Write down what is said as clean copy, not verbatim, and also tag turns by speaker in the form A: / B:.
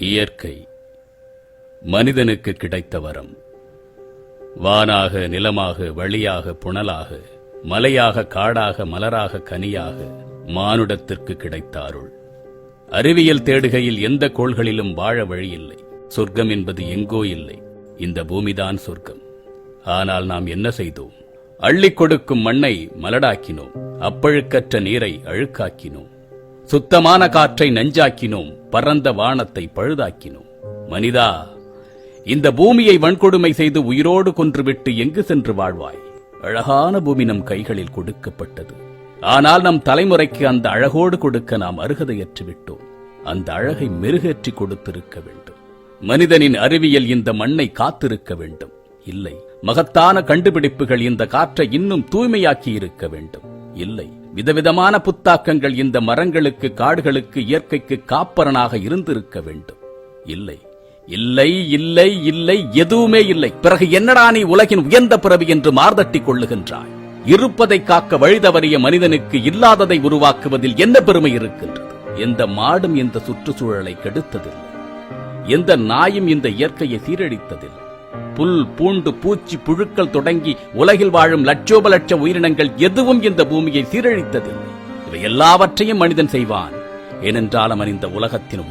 A: இயற்கை மனிதனுக்கு கிடைத்த வரம். வானாக, நிலமாக, வழியாக, புனலாக, மலையாக, காடாக, மலராக, கனியாக மானுடத்திற்கு கிடைத்த அருள். அறிவியல் தேடுகையில் எந்த கோள்களிலும் வாழ வழியில்லை. சொர்க்கம் என்பது எங்கோ இல்லை, இந்த பூமிதான் சொர்க்கம். ஆனால் நாம் என்ன செய்தோம்? அள்ளிக் கொடுக்கும் மண்ணை மலடாக்கினோம், அப்பழுக்கற்ற நீரை அழுக்காக்கினோம், சுத்தமான காற்றை நஞ்சாக்கினோம், பரந்த வானத்தை பழுதாக்கினோம். மனிதா, இந்த பூமியை வன்கொடுமை செய்து உயிரோடு கொன்றுவிட்டு எங்கு சென்று வாழ்வாய்? அழகான பூமி நம் கைகளில் கொடுக்கப்பட்டது. ஆனால் நம் தலைமுறைக்கு அந்த அழகோடு கொடுக்க நாம் அருகதையற்று விட்டோம். அந்த அழகை மெருகேற்றி கொடுத்திருக்க வேண்டும். மனிதனின் அறிவியல் இந்த மண்ணை காத்திருக்க வேண்டும். இல்லை, மகத்தான கண்டுபிடிப்புகள் இந்த காற்றை இன்னும் தூய்மையாக்கி இருக்க வேண்டும். இல்லை, விதவிதமான புத்தாக்கங்கள் இந்த மரங்களுக்கு, காடுகளுக்கு, இயற்கைக்கு காப்பரனாக இருந்திருக்க வேண்டும். இல்லை, இல்லை, இல்லை, இல்லை, எதுவுமே இல்லை. பிறகு என்னடா நீ உலகின் உயர்ந்த பிறவி என்று மார்தட்டிக் கொள்ளுகின்றாய்? இருப்பதை காக்க வழிதவறிய மனிதனுக்கு இல்லாததை உருவாக்குவதில் என்ன பெருமை இருக்கின்றது? எந்த மாடும் இந்த சுற்றுச்சூழலை கெடுத்ததில்லை, எந்த நாயும் இந்த இயற்கையை சீரழித்ததில்லை. புல், பூண்டு, பூச்சி, புழுக்கள் தொடங்கி உலகில் வாழும் லட்சோப லட்ச உயிரினங்கள் எதுவும் இந்த பூமியை சீரழித்ததில்லை. இவை எல்லாவற்றையும் மனிதன் செய்வான். ஏனென்றால் அவன் இந்த உலகத்தின்